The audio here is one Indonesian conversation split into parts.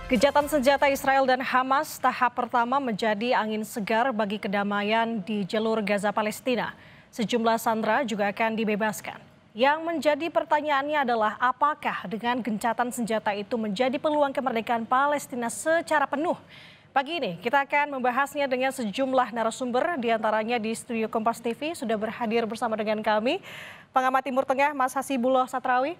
Gencatan senjata Israel dan Hamas tahap pertama menjadi angin segar bagi kedamaian di jalur Gaza Palestina. Sejumlah sandera juga akan dibebaskan. Yang menjadi pertanyaannya adalah apakah dengan gencatan senjata itu menjadi peluang kemerdekaan Palestina secara penuh? Pagi ini kita akan membahasnya dengan sejumlah narasumber, diantaranya di studio Kompas TV sudah berhadir bersama dengan kami pengamat Timur Tengah Mas Hasibullah Satrawi.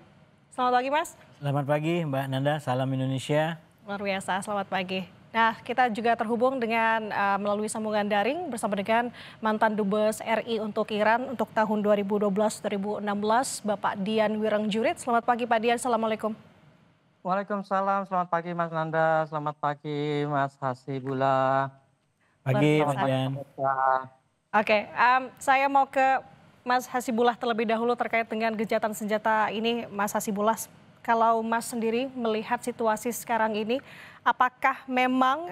Selamat pagi Mas. Selamat pagi Mbak Nanda, salam Indonesia. Luar biasa, selamat pagi. Nah, kita juga terhubung dengan melalui sambungan daring bersama dengan mantan Dubes RI untuk Iran untuk tahun 2012-2016, Bapak Dian Wirengjurit. Selamat pagi Pak Dian, Assalamualaikum. Waalaikumsalam, selamat pagi Mas Nanda, selamat pagi Mas Hasibullah. Pagi Pak Dian. Oke, saya mau ke Mas Hasibullah terlebih dahulu terkait dengan gencatan senjata ini, Mas Hasibullah. Kalau Mas sendiri melihat situasi sekarang ini, apakah memang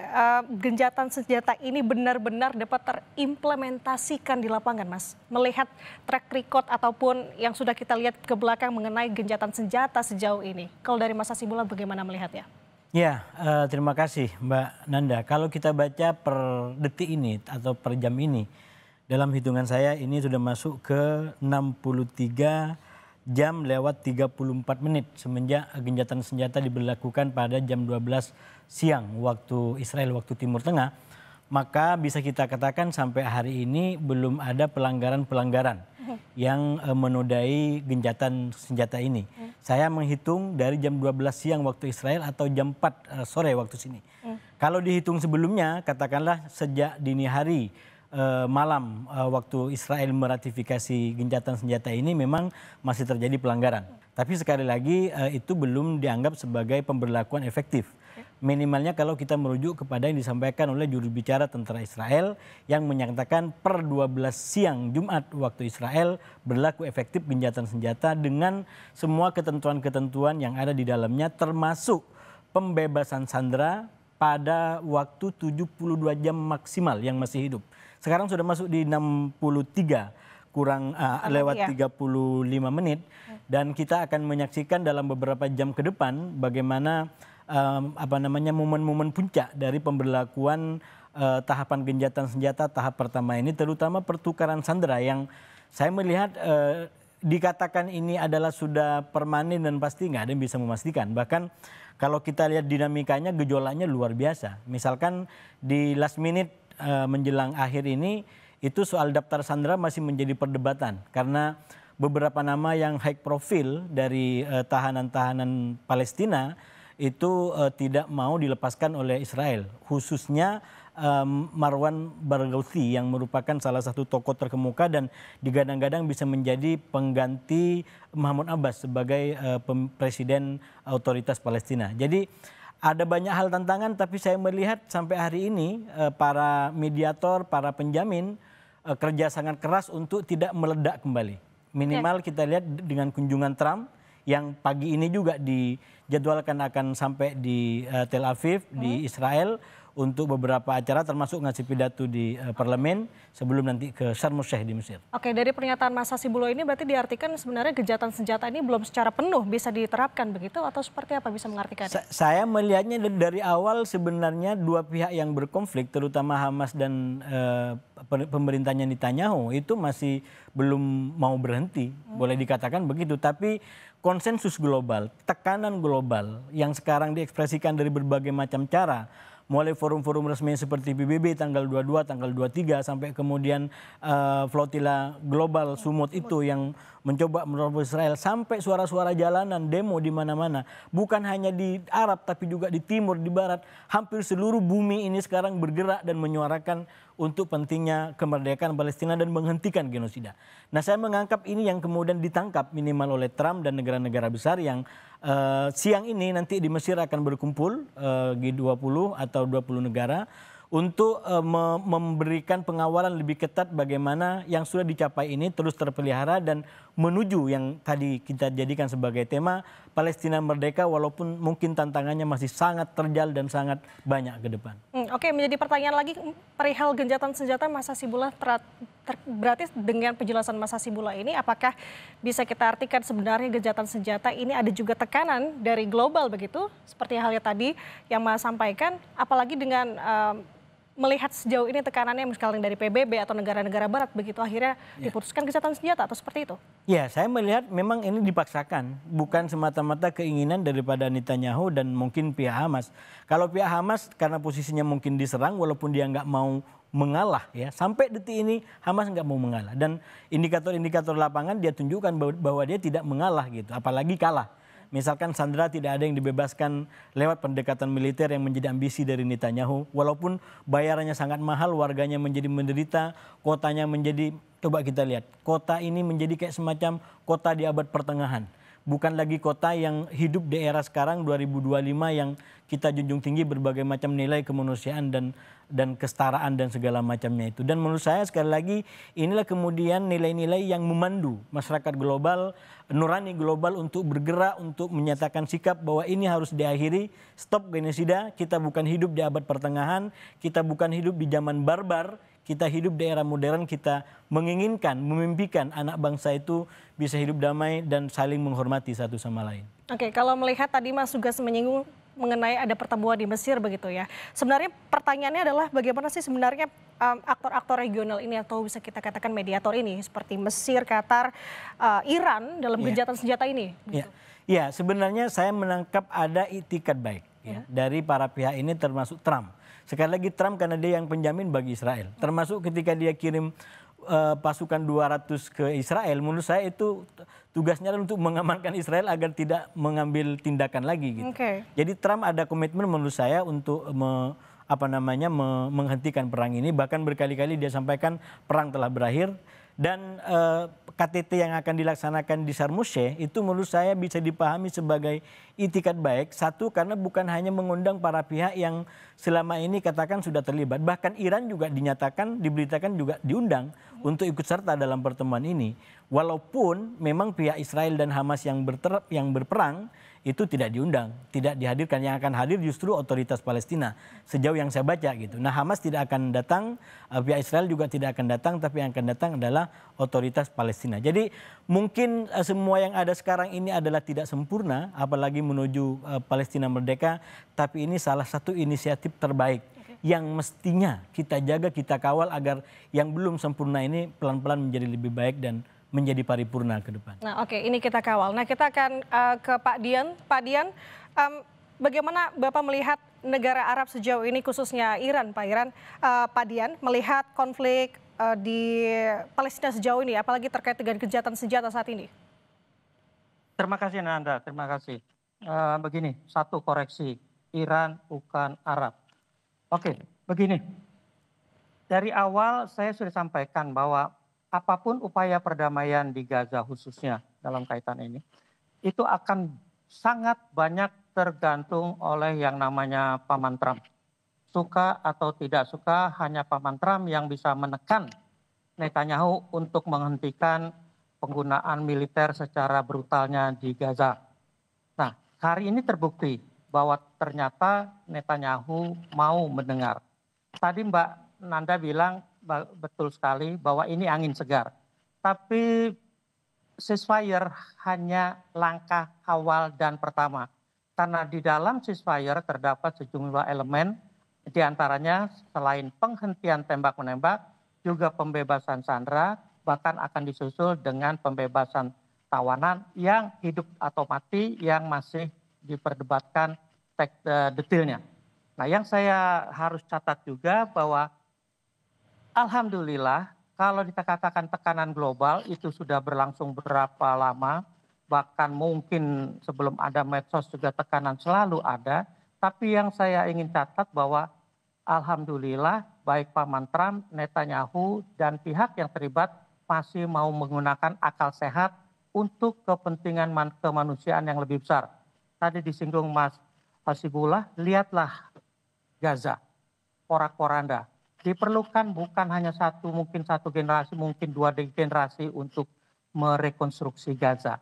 gencatan senjata ini benar-benar dapat terimplementasikan di lapangan, Mas? Melihat track record ataupun yang sudah kita lihat ke belakang mengenai gencatan senjata sejauh ini. Kalau dari Mas Hasibullah bagaimana melihatnya? Ya, terima kasih Mbak Nanda. Kalau kita baca per detik ini atau per jam ini, dalam hitungan saya ini sudah masuk ke 63 jam lewat 34 menit semenjak gencatan senjata diberlakukan pada jam 12 siang waktu Israel, waktu Timur Tengah. Maka bisa kita katakan sampai hari ini belum ada pelanggaran-pelanggaran yang menodai gencatan senjata ini. Saya menghitung dari jam 12 siang waktu Israel atau jam 4 sore waktu sini. Kalau dihitung sebelumnya, katakanlah sejak dini hari malam waktu Israel meratifikasi gencatan senjata ini memang masih terjadi pelanggaran. Tapi sekali lagi itu belum dianggap sebagai pemberlakuan efektif. Minimalnya kalau kita merujuk kepada yang disampaikan oleh juru bicara tentara Israel yang menyatakan per 12 siang Jumat waktu Israel berlaku efektif gencatan senjata dengan semua ketentuan-ketentuan yang ada di dalamnya termasuk pembebasan sandera pada waktu 72 jam maksimal yang masih hidup. Sekarang sudah masuk di 63 kurang lewat 35 menit dan kita akan menyaksikan dalam beberapa jam ke depan bagaimana momen-momen puncak dari pemberlakuan tahapan gencatan senjata tahap pertama ini, terutama pertukaran sandera yang saya melihat dikatakan ini adalah sudah permanen dan pasti nggak ada yang bisa memastikan. Bahkan kalau kita lihat dinamikanya, gejolaknya luar biasa. Misalkan di last minute menjelang akhir ini, itu soal daftar sandera masih menjadi perdebatan. Karena beberapa nama yang high profile dari tahanan-tahanan Palestina itu tidak mau dilepaskan oleh Israel. Khususnya Marwan Barghouti yang merupakan salah satu tokoh terkemuka dan digadang-gadang bisa menjadi pengganti Mahmud Abbas sebagai presiden otoritas Palestina. Jadi ada banyak hal tantangan, tapi saya melihat sampai hari ini para mediator, para penjamin kerja sangat keras untuk tidak meledak kembali. Minimal kita lihat dengan kunjungan Trump yang pagi ini juga dijadwalkan akan sampai di Tel Aviv, di Israel, untuk beberapa acara termasuk ngasih pidato di parlemen sebelum nanti ke Sharm el-Sheikh di Mesir. Oke, dari pernyataan Mas Hasibullah ini berarti diartikan sebenarnya gencatan senjata ini belum secara penuh bisa diterapkan begitu atau seperti apa bisa mengartikan? Saya melihatnya dari awal sebenarnya dua pihak yang berkonflik terutama Hamas dan pemerintahnya Netanyahu itu masih belum mau berhenti, boleh dikatakan begitu. Tapi konsensus global, tekanan global yang sekarang diekspresikan dari berbagai macam cara, mulai forum-forum resmi seperti PBB tanggal 22, tanggal 23, sampai kemudian flotila global Sumut itu yang mencoba menerobos Israel, sampai suara-suara jalanan, demo di mana-mana. Bukan hanya di Arab, tapi juga di timur, di barat. Hampir seluruh bumi ini sekarang bergerak dan menyuarakan untuk pentingnya kemerdekaan Palestina dan menghentikan genosida. Nah, saya menganggap ini yang kemudian ditangkap minimal oleh Trump dan negara-negara besar yang siang ini nanti di Mesir akan berkumpul G20 atau 20 negara untuk memberikan pengawalan lebih ketat bagaimana yang sudah dicapai ini terus terpelihara dan menuju yang tadi kita jadikan sebagai tema Palestina merdeka walaupun mungkin tantangannya masih sangat terjal dan sangat banyak ke depan. Oke, menjadi pertanyaan lagi perihal gencatan senjata Mas Hasibullah Berarti dengan penjelasan Mas Hasibullah ini, apakah bisa kita artikan sebenarnya gencatan senjata ini ada juga tekanan dari global begitu, seperti halnya tadi yang Mas sampaikan, apalagi dengan melihat sejauh ini tekanannya misalnya dari PBB atau negara-negara barat begitu akhirnya diputuskan gencatan senjata atau seperti itu? Ya, saya melihat memang ini dipaksakan, bukan semata-mata keinginan daripada Netanyahu dan mungkin pihak Hamas. Kalau pihak Hamas karena posisinya mungkin diserang walaupun dia nggak mau mengalah ya, sampai detik ini Hamas nggak mau mengalah dan indikator-indikator lapangan dia tunjukkan bahwa dia tidak mengalah gitu, apalagi kalah. Misalkan Sandra tidak ada yang dibebaskan lewat pendekatan militer yang menjadi ambisi dari Netanyahu. Walaupun bayarannya sangat mahal, warganya menjadi menderita, kotanya menjadi, coba kita lihat, kota ini menjadi kayak semacam kota di abad pertengahan. Bukan lagi kota yang hidup di era sekarang 2025 yang kita junjung tinggi berbagai macam nilai kemanusiaan dan kesetaraan dan segala macamnya itu. Dan menurut saya sekali lagi inilah kemudian nilai-nilai yang memandu masyarakat global, nurani global untuk bergerak, untuk menyatakan sikap bahwa ini harus diakhiri, stop genosida, kita bukan hidup di abad pertengahan, kita bukan hidup di zaman barbar, kita hidup di era modern, kita menginginkan, memimpikan anak bangsa itu bisa hidup damai dan saling menghormati satu sama lain. Oke, kalau melihat tadi Mas juga menyinggung mengenai ada pertemuan di Mesir begitu ya. Sebenarnya pertanyaannya adalah bagaimana sih sebenarnya aktor-aktor regional ini atau bisa kita katakan mediator ini seperti Mesir, Qatar, Iran dalam gencatan senjata ini? Gitu. Ya, sebenarnya saya menangkap ada itikat baik dari para pihak ini termasuk Trump. Sekali lagi Trump karena dia yang penjamin bagi Israel. Termasuk ketika dia kirim pasukan 200 ke Israel, menurut saya itu tugasnya untuk mengamankan Israel agar tidak mengambil tindakan lagi gitu. Jadi Trump ada komitmen menurut saya untuk menghentikan perang ini. Bahkan berkali-kali dia sampaikan perang telah berakhir. Dan KTT yang akan dilaksanakan di Sharm el-Sheikh itu menurut saya bisa dipahami sebagai itikat baik. Satu, karena bukan hanya mengundang para pihak yang selama ini katakan sudah terlibat. Bahkan Iran juga diberitakan juga diundang untuk ikut serta dalam pertemuan ini. Walaupun memang pihak Israel dan Hamas yang berperang itu tidak diundang, tidak dihadirkan. Yang akan hadir justru otoritas Palestina sejauh yang saya baca gitu. Nah, Hamas tidak akan datang, pihak Israel juga tidak akan datang, tapi yang akan datang adalah otoritas Palestina. Jadi mungkin semua yang ada sekarang ini adalah tidak sempurna, apalagi menuju Palestina merdeka, tapi ini salah satu inisiatif terbaik yang mestinya kita jaga, kita kawal agar yang belum sempurna ini pelan-pelan menjadi lebih baik dan menjadi paripurna ke depan. Nah, oke, ini kita kawal. Nah, kita akan ke Pak Dian. Pak Dian, bagaimana Bapak melihat negara Arab sejauh ini, khususnya Iran, Pak Dian, melihat konflik di Palestina sejauh ini, apalagi terkait dengan gencatan senjata saat ini? Terima kasih Nanda, terima kasih. Begini, satu koreksi, Iran bukan Arab. Oke, begini. Dari awal saya sudah sampaikan bahwa apapun upaya perdamaian di Gaza khususnya dalam kaitan ini, itu akan sangat banyak tergantung oleh yang namanya Paman Trump. Suka atau tidak suka, hanya Paman Trump yang bisa menekan Netanyahu untuk menghentikan penggunaan militer secara brutalnya di Gaza. Nah, hari ini terbukti bahwa ternyata Netanyahu mau mendengar. Tadi Mbak Nanda bilang betul sekali bahwa ini angin segar. Tapi ceasefire hanya langkah awal dan pertama. Karena di dalam ceasefire terdapat sejumlah elemen, di antaranya selain penghentian tembak-menembak, juga pembebasan sandera, bahkan akan disusul dengan pembebasan tawanan yang hidup atau mati yang masih diperdebatkan detailnya. Nah, yang saya harus catat juga bahwa alhamdulillah, kalau kita katakan tekanan global itu sudah berlangsung berapa lama, bahkan mungkin sebelum ada medsos juga tekanan selalu ada. Tapi yang saya ingin catat bahwa alhamdulillah baik Paman Trump, Netanyahu, dan pihak yang terlibat masih mau menggunakan akal sehat untuk kepentingan kemanusiaan yang lebih besar. Tadi disinggung Mas Hasibullah, lihatlah Gaza, porak-poranda. Diperlukan bukan hanya mungkin satu generasi, mungkin 2 generasi untuk merekonstruksi Gaza.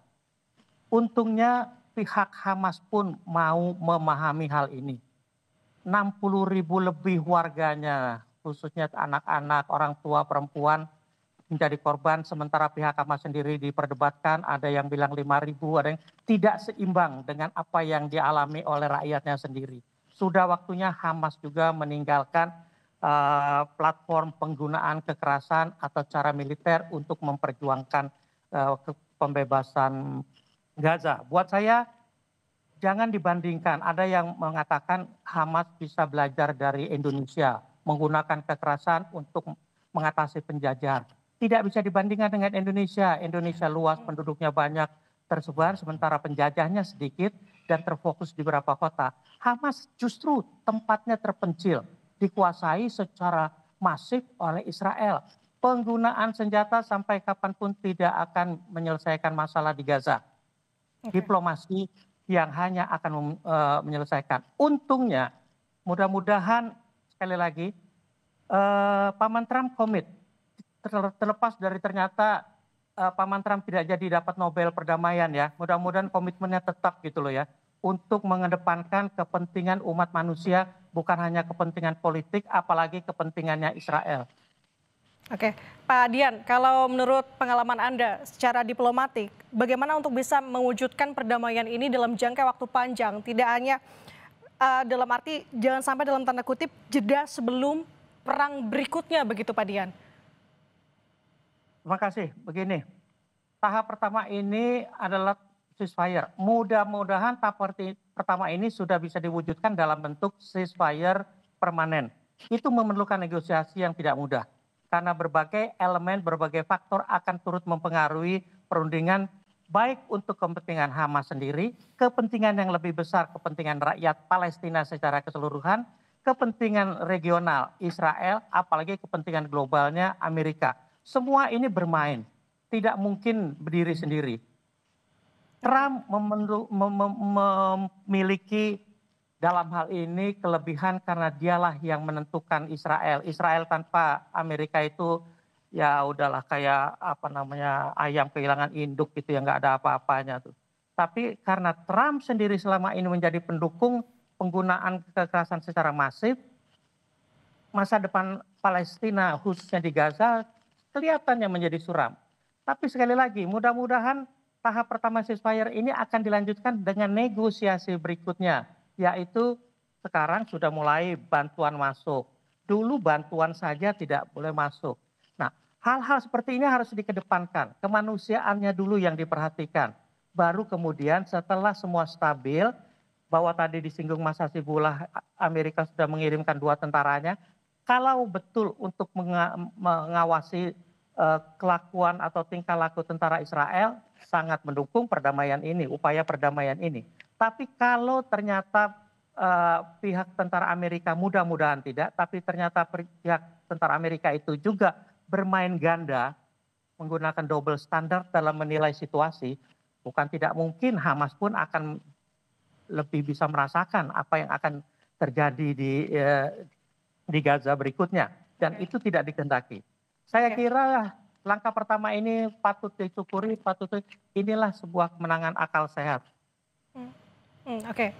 Untungnya pihak Hamas pun mau memahami hal ini. 60.000 lebih warganya, khususnya anak-anak, orang tua, perempuan, menjadi korban, sementara pihak Hamas sendiri diperdebatkan, ada yang bilang 5.000, ada yang tidak seimbang dengan apa yang dialami oleh rakyatnya sendiri. Sudah waktunya Hamas juga meninggalkan platform penggunaan kekerasan atau cara militer untuk memperjuangkan pembebasan Gaza. Buat saya, jangan dibandingkan. Ada yang mengatakan Hamas bisa belajar dari Indonesia, menggunakan kekerasan untuk mengatasi penjajahan. Tidak bisa dibandingkan dengan Indonesia. Indonesia luas, penduduknya banyak, tersebar, sementara penjajahnya sedikit dan terfokus di beberapa kota. Hamas justru tempatnya terpencil, dikuasai secara masif oleh Israel. Penggunaan senjata sampai kapanpun tidak akan menyelesaikan masalah di Gaza. Diplomasi yang hanya akan menyelesaikan. Untungnya, mudah-mudahan sekali lagi, Paman Trump komit. Terlepas dari ternyata Paman Trump tidak jadi dapat Nobel perdamaian ya, mudah-mudahan komitmennya tetap gitu loh ya, untuk mengedepankan kepentingan umat manusia, bukan hanya kepentingan politik, apalagi kepentingannya Israel. Oke, Pak Dian, kalau menurut pengalaman Anda secara diplomatik, bagaimana untuk bisa mewujudkan perdamaian ini dalam jangka waktu panjang? Tidak hanya dalam arti jangan sampai dalam tanda kutip jeda sebelum perang berikutnya begitu Pak Dian. Terima kasih. Begini, tahap pertama ini adalah ceasefire. Mudah-mudahan tahap pertama ini sudah bisa diwujudkan dalam bentuk ceasefire permanen. Itu memerlukan negosiasi yang tidak mudah. Karena berbagai elemen, berbagai faktor akan turut mempengaruhi perundingan baik untuk kepentingan Hamas sendiri, kepentingan yang lebih besar, kepentingan rakyat Palestina secara keseluruhan, kepentingan regional Israel, apalagi kepentingan globalnya Amerika. Semua ini bermain, tidak mungkin berdiri sendiri. Trump memiliki dalam hal ini kelebihan karena dialah yang menentukan Israel. Israel tanpa Amerika itu ya udahlah kayak apa namanya ayam kehilangan induk gitu ya, nggak ada apa-apanya tuh. Tapi karena Trump sendiri selama ini menjadi pendukung penggunaan kekerasan secara masif, masa depan Palestina khususnya di Gaza kelihatannya menjadi suram. Tapi sekali lagi, mudah-mudahan tahap pertama ceasefire ini akan dilanjutkan dengan negosiasi berikutnya, yaitu sekarang sudah mulai bantuan masuk. Dulu bantuan saja tidak boleh masuk. Nah, hal-hal seperti ini harus dikedepankan. Kemanusiaannya dulu yang diperhatikan. Baru kemudian setelah semua stabil, bahwa tadi disinggung Mas Hasibullah, Amerika sudah mengirimkan 2 tentaranya. Kalau betul untuk mengawasi kelakuan atau tingkah laku tentara Israel, sangat mendukung perdamaian ini, upaya perdamaian ini. Tapi kalau ternyata pihak tentara Amerika, mudah-mudahan tidak, tapi ternyata pihak tentara Amerika itu juga bermain ganda, menggunakan double standard dalam menilai situasi, bukan tidak mungkin Hamas pun akan lebih bisa merasakan apa yang akan terjadi di Gaza berikutnya, dan itu tidak dikehendaki. Saya kira langkah pertama ini patut disyukuri, inilah sebuah kemenangan akal sehat. Oke,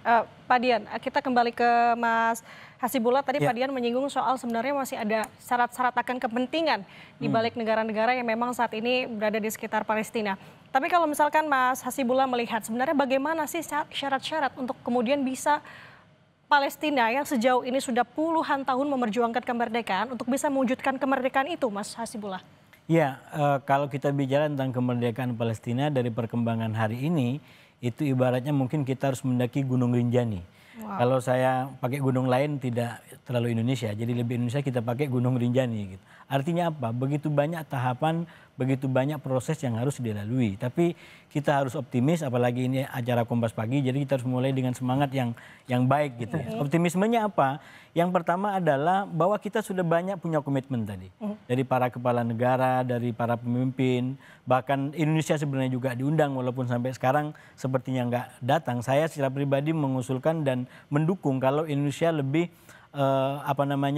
Pak Dian, kita kembali ke Mas Hasibullah. Tadi Pak Dian menyinggung soal sebenarnya masih ada syarat-syarat akan kepentingan di balik negara-negara yang memang saat ini berada di sekitar Palestina. Tapi kalau misalkan Mas Hasibullah melihat sebenarnya bagaimana sih syarat-syarat untuk kemudian bisa Palestina yang sejauh ini sudah puluhan tahun memperjuangkan kemerdekaan untuk bisa mewujudkan kemerdekaan itu, Mas Hasibullah? Ya, kalau kita bicara tentang kemerdekaan Palestina dari perkembangan hari ini, itu ibaratnya mungkin kita harus mendaki Gunung Rinjani. Wow. Kalau saya pakai gunung lain tidak terlalu Indonesia, jadi lebih Indonesia kita pakai Gunung Rinjani. Gitu. Artinya apa? Begitu banyak tahapan, begitu banyak proses yang harus dilalui. Tapi kita harus optimis, apalagi ini acara Kompas Pagi, jadi kita harus mulai dengan semangat yang baik gitu ya. Optimismenya apa? Yang pertama adalah bahwa kita sudah banyak punya komitmen tadi. Dari para kepala negara, dari para pemimpin, bahkan Indonesia sebenarnya juga diundang walaupun sampai sekarang sepertinya nggak datang. Saya secara pribadi mengusulkan dan mendukung kalau Indonesia lebih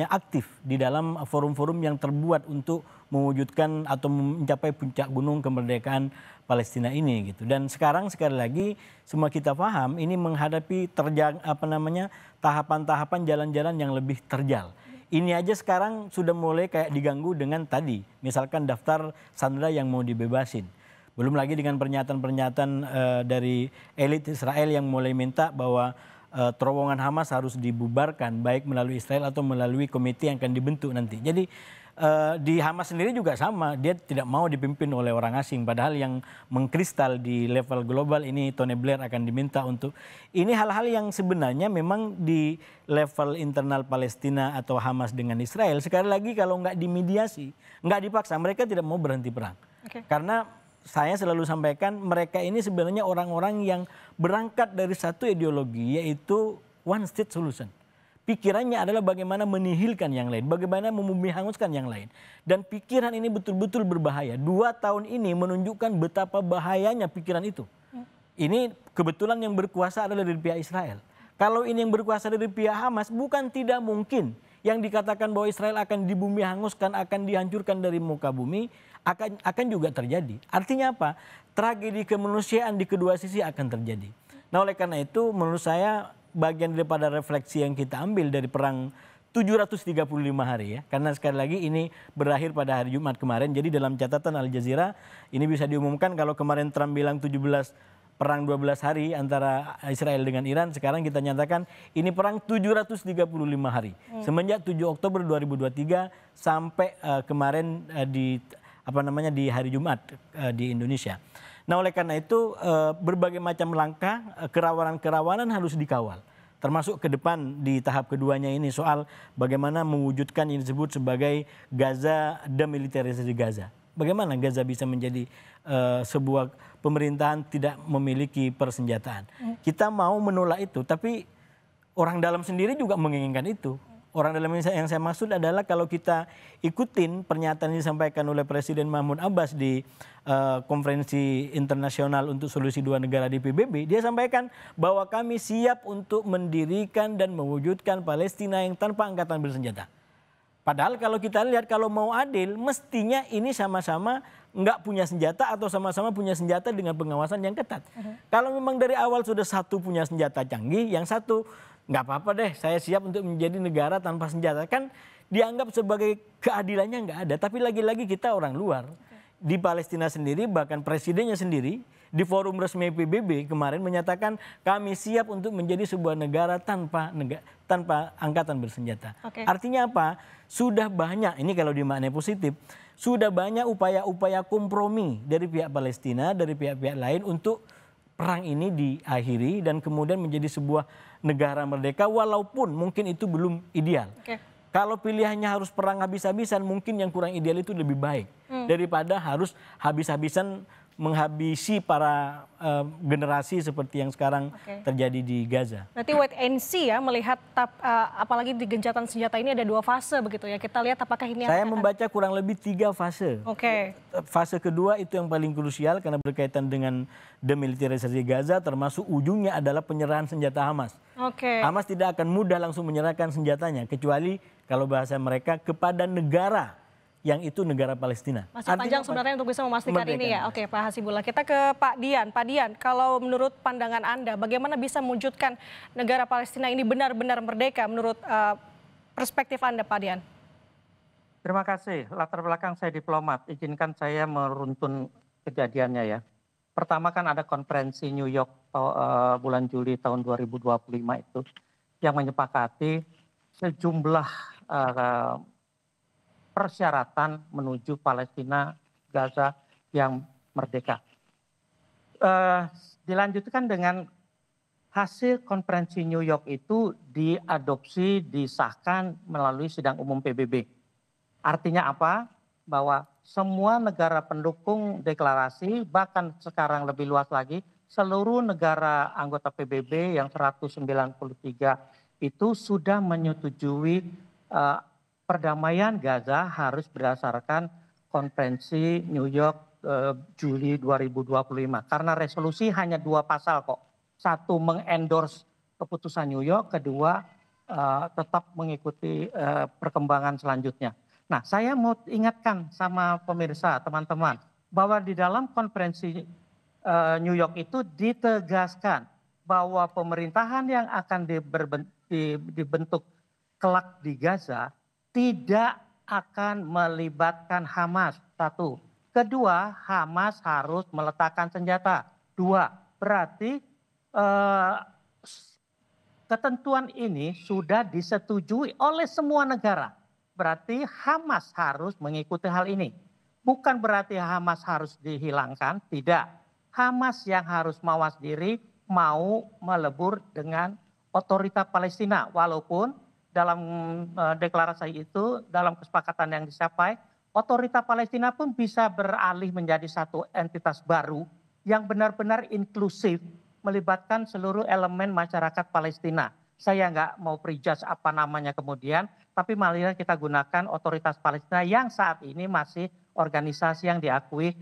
aktif di dalam forum-forum yang terbuat untuk mewujudkan atau mencapai puncak gunung kemerdekaan Palestina ini gitu. Dan sekarang sekali lagi semua kita paham ini menghadapi tahapan-tahapan jalan-jalan yang lebih terjal. Ini aja sekarang sudah mulai kayak diganggu dengan tadi, misalkan daftar sandera yang mau dibebasin. Belum lagi dengan pernyataan-pernyataan dari elit Israel yang mulai minta bahwa terowongan Hamas harus dibubarkan, baik melalui Israel atau melalui komite yang akan dibentuk nanti. Jadi di Hamas sendiri juga sama, dia tidak mau dipimpin oleh orang asing. Padahal yang mengkristal di level global ini Tony Blair akan diminta untuk ini hal-hal yang sebenarnya memang di level internal Palestina atau Hamas dengan Israel. Sekali lagi kalau nggak dimediasi, nggak dipaksa, mereka tidak mau berhenti perang. Karena saya selalu sampaikan mereka ini sebenarnya orang-orang yang berangkat dari satu ideologi, yaitu one state solution. Pikirannya adalah bagaimana menihilkan yang lain, bagaimana membumi hanguskan yang lain. Dan pikiran ini betul-betul berbahaya. 2 tahun ini menunjukkan betapa bahayanya pikiran itu. Ini kebetulan yang berkuasa adalah dari pihak Israel. Kalau ini yang berkuasa dari pihak Hamas, bukan tidak mungkin yang dikatakan bahwa Israel akan dibumi hanguskan, akan dihancurkan dari muka bumi, akan juga terjadi. Artinya apa? Tragedi kemanusiaan di kedua sisi akan terjadi. Nah oleh karena itu menurut saya bagian daripada refleksi yang kita ambil dari perang 735 hari ya. Karena sekali lagi ini berakhir pada hari Jumat kemarin. Jadi dalam catatan Al Jazeera ini bisa diumumkan kalau kemarin Trump bilang 12 hari antara Israel dengan Iran. Sekarang kita nyatakan ini perang 735 hari. Semenjak 7 Oktober 2023 sampai kemarin di hari Jumat di Indonesia. Nah oleh karena itu berbagai macam langkah kerawanan-kerawanan harus dikawal. Termasuk ke depan di tahap keduanya ini soal bagaimana mewujudkan yang disebut sebagai Gaza, demilitarisasi Gaza. Bagaimana Gaza bisa menjadi sebuah pemerintahan tidak memiliki persenjataan. Kita mau menolak itu, tapi orang dalam sendiri juga menginginkan itu. Orang dalam yang saya maksud adalah kalau kita ikutin pernyataan yang disampaikan oleh Presiden Mahmud Abbas di konferensi internasional untuk solusi 2 negara di PBB, dia sampaikan bahwa kami siap untuk mendirikan dan mewujudkan Palestina yang tanpa angkatan bersenjata. Padahal kalau kita lihat kalau mau adil, mestinya ini sama-sama nggak punya senjata atau sama-sama punya senjata dengan pengawasan yang ketat. Kalau memang dari awal sudah satu punya senjata canggih, yang satu nggak apa-apa deh, saya siap untuk menjadi negara tanpa senjata. Kan dianggap sebagai keadilannya nggak ada. Tapi lagi-lagi kita orang luar. Di Palestina sendiri, bahkan presidennya sendiri, di forum resmi PBB kemarin menyatakan kami siap untuk menjadi sebuah negara tanpa angkatan bersenjata. Artinya apa? Sudah banyak, ini kalau dimaknai positif, sudah banyak upaya-upaya kompromi dari pihak Palestina, dari pihak-pihak lain untuk perang ini diakhiri dan kemudian menjadi sebuah negara merdeka walaupun mungkin itu belum ideal. Kalau pilihannya harus perang habis-habisan, mungkin yang kurang ideal itu lebih baik daripada harus habis-habisan menghabisi para generasi seperti yang sekarang terjadi di Gaza. Berarti wait and see ya, melihat apalagi di gencatan senjata ini ada 2 fase begitu ya. Kita lihat apakah ini Saya membaca kurang lebih 3 fase. Fase kedua itu yang paling krusial karena berkaitan dengan demilitarisasi Gaza, termasuk ujungnya adalah penyerahan senjata Hamas. Hamas tidak akan mudah langsung menyerahkan senjatanya, kecuali kalau bahasa mereka kepada negara yang itu negara Palestina. Masih panjang sebenarnya untuk bisa memastikan ini ya. Oke Pak Hasibullah, kita ke Pak Dian. Pak Dian, kalau menurut pandangan Anda, bagaimana bisa mewujudkan negara Palestina ini benar-benar merdeka menurut perspektif Anda Pak Dian? Terima kasih. Latar belakang saya diplomat, izinkan saya meruntun kejadiannya ya. Pertama kan ada konferensi New York bulan Juli tahun 2025 itu yang menyepakati sejumlah persyaratan menuju Palestina, Gaza yang merdeka. Dilanjutkan dengan hasil konferensi New York itu diadopsi, disahkan melalui sidang umum PBB. Artinya apa? Bahwa semua negara pendukung deklarasi, bahkan sekarang lebih luas lagi, seluruh negara anggota PBB yang 193 itu sudah menyetujui perdamaian Gaza harus berdasarkan konferensi New York Juli 2025. Karena resolusi hanya 2 pasal kok. 1 mengendorse keputusan New York, kedua tetap mengikuti perkembangan selanjutnya. Nah saya mau ingatkan sama pemirsa teman-teman bahwa di dalam konferensi New York itu ditegaskan bahwa pemerintahan yang akan dibentuk kelak di Gaza tidak akan melibatkan Hamas. Satu. Kedua, Hamas harus meletakkan senjata. Dua, berarti ketentuan ini sudah disetujui oleh semua negara. Berarti Hamas harus mengikuti hal ini. Bukan berarti Hamas harus dihilangkan, tidak. Hamas yang harus mawas diri mau melebur dengan otoritas Palestina. Walaupun dalam deklarasi itu, dalam kesepakatan yang dicapai, otoritas Palestina pun bisa beralih menjadi satu entitas baru yang benar-benar inklusif, melibatkan seluruh elemen masyarakat Palestina. Saya nggak mau prejudge apa namanya kemudian, tapi marilah kita gunakan otoritas Palestina yang saat ini masih organisasi yang diakui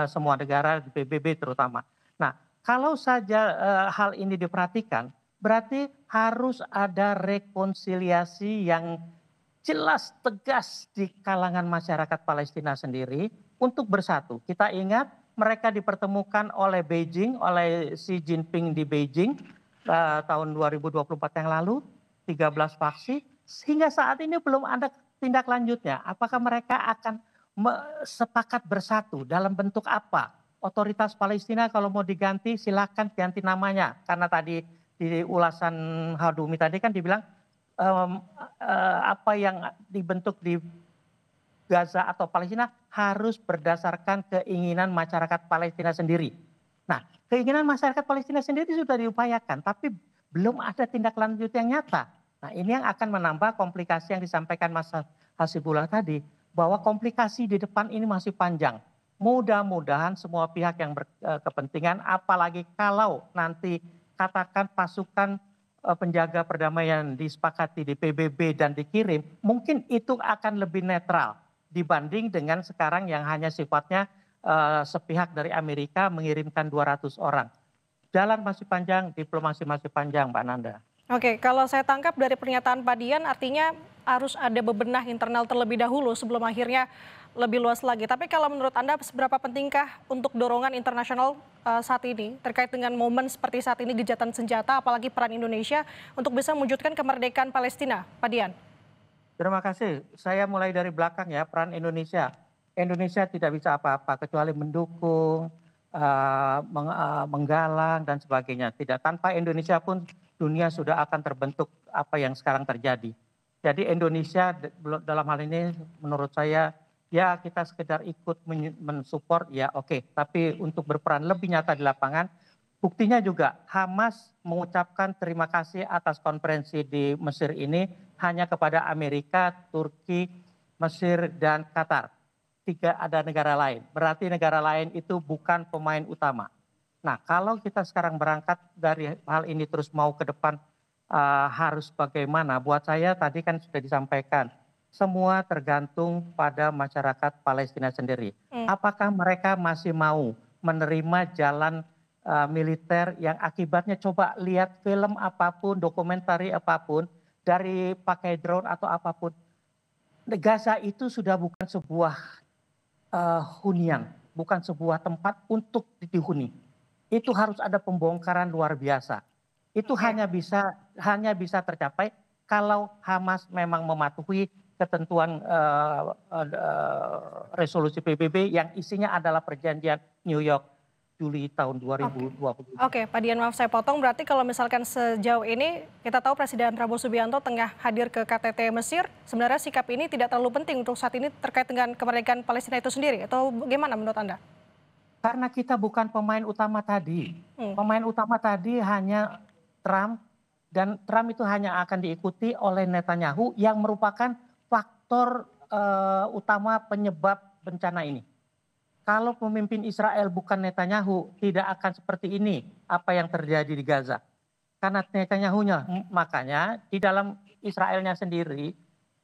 semua negara di PBB terutama. Nah, kalau saja hal ini diperhatikan, berarti harus ada rekonsiliasi yang jelas tegas di kalangan masyarakat Palestina sendiri untuk bersatu. Kita ingat mereka dipertemukan oleh Beijing, oleh Xi Jinping di Beijing tahun 2024 yang lalu, 13 faksi, sehingga saat ini belum ada tindak lanjutnya. Apakah mereka akan sepakat bersatu dalam bentuk apa? Otoritas Palestina kalau mau diganti silakan ganti namanya. Karena tadi di ulasan Hadumi tadi kan dibilang apa yang dibentuk di Gaza atau Palestina harus berdasarkan keinginan masyarakat Palestina sendiri. Nah, keinginan masyarakat Palestina sendiri sudah diupayakan, tapi belum ada tindak lanjut yang nyata. Nah, ini yang akan menambah komplikasi yang disampaikan Mas Hasibullah tadi, bahwa komplikasi di depan ini masih panjang. Mudah-mudahan semua pihak yang berkepentingan, apalagi kalau nanti katakan pasukan penjaga perdamaian disepakati di PBB dan dikirim, mungkin itu akan lebih netral dibanding dengan sekarang yang hanya sifatnya sepihak dari Amerika mengirimkan 200 orang. Jalan masih panjang, diplomasi masih panjang, Mbak Nanda. Oke, kalau saya tangkap dari pernyataan Pak Dian artinya harus ada bebenah internal terlebih dahulu sebelum akhirnya lebih luas lagi. Tapi kalau menurut Anda seberapa pentingkah untuk dorongan internasional saat ini terkait dengan momen seperti saat ini gencatan senjata, apalagi peran Indonesia untuk bisa mewujudkan kemerdekaan Palestina, Pak Dian? Terima kasih. Saya mulai dari belakang ya, peran Indonesia. Indonesia tidak bisa apa-apa kecuali mendukung, menggalang dan sebagainya. Tidak, tanpa Indonesia pun dunia sudah akan terbentuk apa yang sekarang terjadi. Jadi Indonesia dalam hal ini menurut saya ya kita sekedar ikut mensupport ya oke. Tapi untuk berperan lebih nyata di lapangan, buktinya juga Hamas mengucapkan terima kasih atas konferensi di Mesir ini hanya kepada Amerika, Turki, Mesir, dan Qatar. Tidak ada negara lain. Berarti negara lain itu bukan pemain utama. Nah, kalau kita sekarang berangkat dari hal ini terus mau ke depan harus bagaimana? Buat saya tadi kan sudah disampaikan, semua tergantung pada masyarakat Palestina sendiri. Apakah mereka masih mau menerima jalan militer yang akibatnya coba lihat film apapun, dokumentari apapun, dari pakai drone atau apapun. Gaza itu sudah bukan sebuah hunian, bukan sebuah tempat untuk dihuni. Itu harus ada pembongkaran luar biasa. Itu hanya bisa tercapai kalau Hamas memang mematuhi ketentuan resolusi PBB yang isinya adalah perjanjian New York Juli tahun 2020. Oke, Pak Dian, maaf saya potong. Berarti kalau misalkan sejauh ini kita tahu Presiden Prabowo Subianto tengah hadir ke KTT Mesir, sebenarnya sikap ini tidak terlalu penting untuk saat ini terkait dengan kemerdekaan Palestina itu sendiri, atau bagaimana menurut Anda? Karena kita bukan pemain utama tadi. Pemain utama tadi hanya Trump, dan Trump itu hanya akan diikuti oleh Netanyahu yang merupakan faktor utama penyebab bencana ini. Kalau pemimpin Israel bukan Netanyahu, tidak akan seperti ini apa yang terjadi di Gaza. Karena Netanyahunya, makanya di dalam Israelnya sendiri,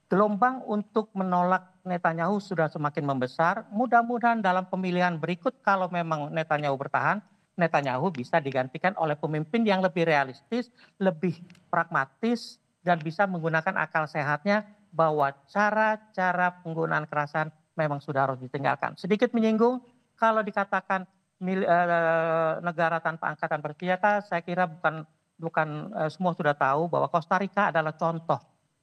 gelombang untuk menolak Netanyahu sudah semakin membesar. Mudah-mudahan dalam pemilihan berikut kalau memang Netanyahu bertahan, Netanyahu bisa digantikan oleh pemimpin yang lebih realistis, lebih pragmatis, dan bisa menggunakan akal sehatnya bahwa cara-cara penggunaan kekerasan memang sudah harus ditinggalkan. Sedikit menyinggung, kalau dikatakan negara tanpa angkatan bersenjata, saya kira bukan semua sudah tahu bahwa Costa Rica adalah contoh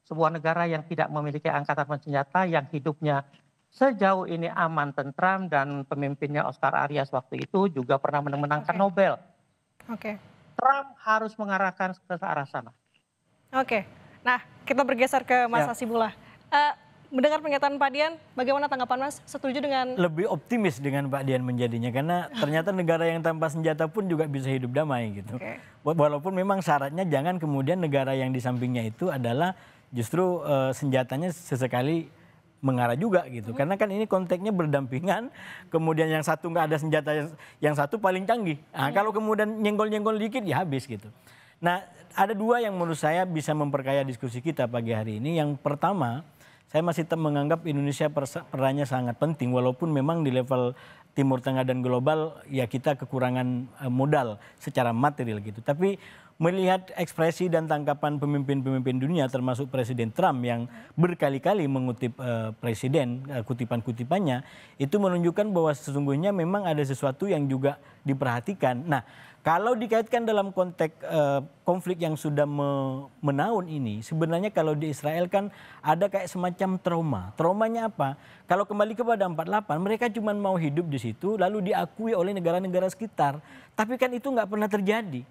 sebuah negara yang tidak memiliki angkatan bersenjata, yang hidupnya sejauh ini aman, tentram, dan pemimpinnya Oscar Arias waktu itu juga pernah menangkan Nobel. Trump harus mengarahkan ke arah sana. Nah kita bergeser ke Mas Hasibullah. Mendengar pernyataan Pak Dian, bagaimana tanggapan Mas? Setuju dengan? Lebih optimis dengan Pak Dian menjadinya, karena ternyata negara yang tanpa senjata pun juga bisa hidup damai gitu. Walaupun memang syaratnya jangan kemudian negara yang di sampingnya itu adalah justru senjatanya sesekali mengarah juga gitu. Karena kan ini konteksnya berdampingan, kemudian yang satu nggak ada senjata, yang satu paling canggih. Nah, kalau kemudian nyenggol-nyenggol dikit ya habis gitu. Nah, ada dua yang menurut saya bisa memperkaya diskusi kita pagi hari ini. Yang pertama, saya masih menganggap Indonesia perannya sangat penting, walaupun memang di level Timur Tengah dan global ya kita kekurangan modal secara material gitu. Tapi melihat ekspresi dan tangkapan pemimpin-pemimpin dunia termasuk Presiden Trump yang berkali-kali mengutip presiden, kutipan-kutipannya, itu menunjukkan bahwa sesungguhnya memang ada sesuatu yang juga diperhatikan. Nah, kalau dikaitkan dalam konteks konflik yang sudah menaun ini, sebenarnya kalau di Israel kan ada kayak semacam trauma. Traumanya apa? Kalau kembali kepada 48, mereka cuma mau hidup di situ lalu diakui oleh negara-negara sekitar. Tapi kan itu nggak pernah terjadi.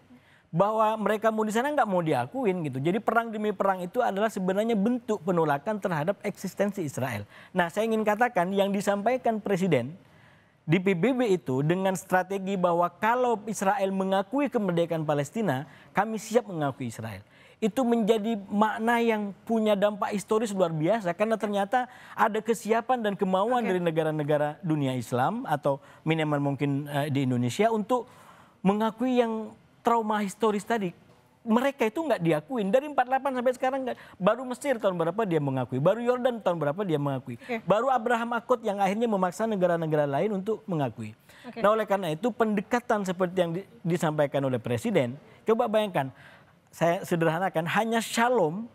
Bahwa mereka mau di sana nggak mau diakuin gitu. Jadi perang demi perang itu adalah sebenarnya bentuk penolakan terhadap eksistensi Israel. Nah, saya ingin katakan yang disampaikan Presiden di PBB itu dengan strategi bahwa kalau Israel mengakui kemerdekaan Palestina, kami siap mengakui Israel. Itu menjadi makna yang punya dampak historis luar biasa karena ternyata ada kesiapan dan kemauan dari negara-negara dunia Islam atau minimal mungkin di Indonesia untuk mengakui yang trauma historis tadi. Mereka itu nggak diakuin dari 48 sampai sekarang nggak. Baru Mesir tahun berapa dia mengakui, baru Yordan tahun berapa dia mengakui, baru Abraham Accord yang akhirnya memaksa negara-negara lain untuk mengakui. Nah, oleh karena itu pendekatan seperti yang disampaikan oleh Presiden, coba bayangkan, saya sederhanakan, hanya shalom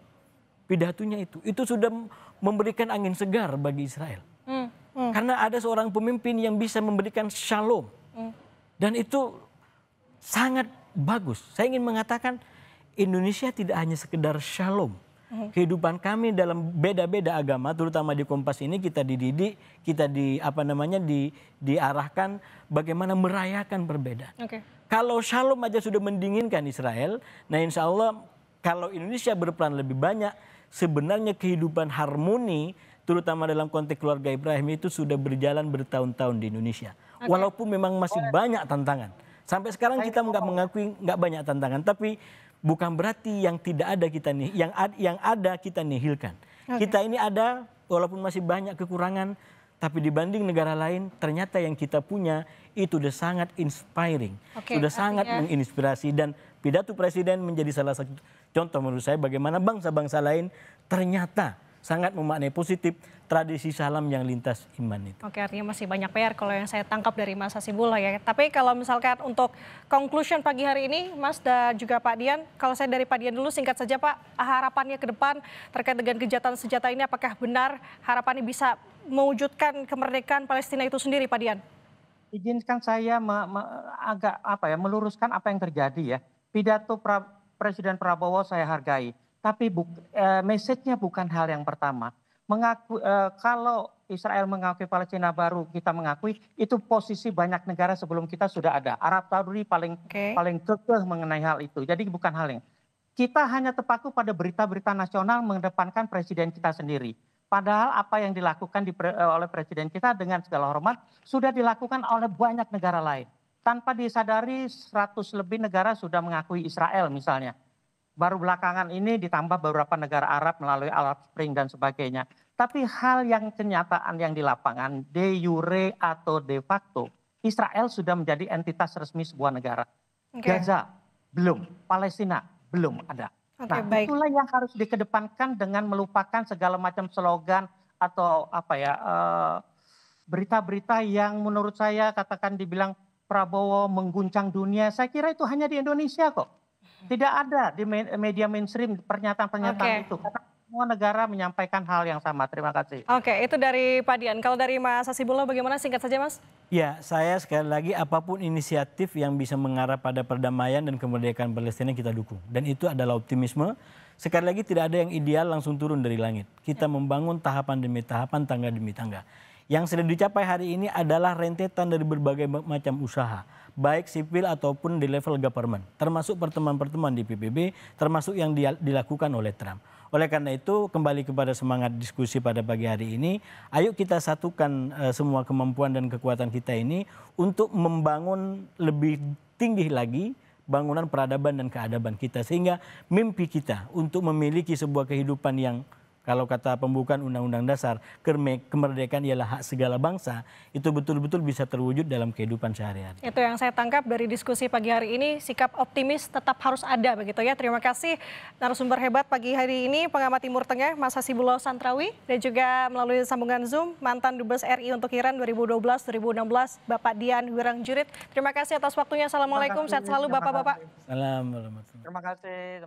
pidatonya itu sudah memberikan angin segar bagi Israel. Karena ada seorang pemimpin yang bisa memberikan shalom, dan itu sangat bagus. Saya ingin mengatakan Indonesia tidak hanya sekedar shalom. Kehidupan kami dalam beda-beda agama, terutama di Kompas ini kita dididik, kita diarahkan bagaimana merayakan perbedaan. Kalau shalom aja sudah mendinginkan Israel, nah insya Allah kalau Indonesia berperan lebih banyak, sebenarnya kehidupan harmoni, terutama dalam konteks keluarga Ibrahim itu sudah berjalan bertahun-tahun di Indonesia. Walaupun memang masih banyak tantangan. Sampai sekarang kita nggak mengakui nggak banyak tantangan, tapi bukan berarti yang tidak ada kita nih, yang ada kita nihilkan. Kita ini ada, walaupun masih banyak kekurangan, tapi dibanding negara lain, ternyata yang kita punya itu sudah sangat inspiring, sudah sangat menginspirasi, dan pidato Presiden menjadi salah satu contoh menurut saya bagaimana bangsa-bangsa lain ternyata sangat memaknai positif tradisi salam yang lintas iman itu. Artinya masih banyak PR kalau yang saya tangkap dari Mas Hasibullah ya. Tapi kalau misalkan untuk conclusion pagi hari ini, Mas dan juga Pak Dian, kalau saya dari Pak Dian dulu singkat saja Pak, harapannya ke depan terkait dengan kejahatan senjata ini, apakah benar harapannya bisa mewujudkan kemerdekaan Palestina itu sendiri, Pak Dian? Izinkan saya agak meluruskan apa yang terjadi ya. Pidato Presiden Prabowo saya hargai. Tapi message-nya bukan hal yang pertama. Kalau Israel mengakui Palestina baru kita mengakui, itu posisi banyak negara sebelum kita sudah ada. Arab Saudi paling kekeh mengenai hal itu. Jadi bukan hal yang. Kita hanya terpaku pada berita-berita nasional mengedepankan presiden kita sendiri. Padahal apa yang dilakukan oleh presiden kita dengan segala hormat sudah dilakukan oleh banyak negara lain. Tanpa disadari 100 lebih negara sudah mengakui Israel misalnya. Baru belakangan ini ditambah beberapa negara Arab melalui Arab Spring dan sebagainya. Tapi hal yang kenyataan yang di lapangan, de jure atau de facto, Israel sudah menjadi entitas resmi sebuah negara. Gaza belum, Palestina belum ada. Itulah yang harus dikedepankan dengan melupakan segala macam slogan atau berita-berita yang menurut saya katakan dibilang Prabowo mengguncang dunia. Saya kira itu hanya di Indonesia kok. Tidak ada di media mainstream pernyataan itu. Karena semua negara menyampaikan hal yang sama. Terima kasih. Itu dari Pak Dian. Kalau dari Mas Hasibullah bagaimana, singkat saja Mas? Ya, saya sekali lagi apapun inisiatif yang bisa mengarah pada perdamaian dan kemerdekaan Palestina kita dukung. Dan itu adalah optimisme. Sekali lagi tidak ada yang ideal langsung turun dari langit. Kita membangun tahapan demi tahapan, tangga demi tangga. Yang sudah dicapai hari ini adalah rentetan dari berbagai macam usaha, baik sipil ataupun di level government, termasuk pertemuan-pertemuan di PBB, termasuk yang dilakukan oleh Trump. Oleh karena itu, kembali kepada semangat diskusi pada pagi hari ini, ayo kita satukan semua kemampuan dan kekuatan kita ini untuk membangun lebih tinggi lagi bangunan peradaban dan keadaban kita. Sehingga mimpi kita untuk memiliki sebuah kehidupan yang, kalau kata pembukaan Undang-Undang Dasar, kemerdekaan ialah hak segala bangsa, itu betul-betul bisa terwujud dalam kehidupan sehari-hari. Itu yang saya tangkap dari diskusi pagi hari ini, sikap optimis tetap harus ada begitu ya. Terima kasih narasumber hebat pagi hari ini, pengamat Timur Tengah Mas Hasibullah Santrawi, dan juga melalui sambungan Zoom mantan Dubes RI untuk Iran 2012-2016 Bapak Dian Wirangjurit. Terima kasih atas waktunya. Assalamualaikum, sehat selalu Bapak-bapak. Assalamualaikum. Terima kasih.